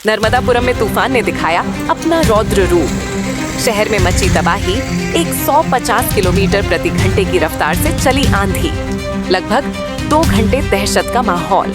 नर्मदापुरम में तूफान ने दिखाया अपना रौद्र रूप। शहर में मची तबाही, 150 किलोमीटर प्रति घंटे की रफ्तार से चली आंधी, लगभग 2 घंटे दहशत का माहौल।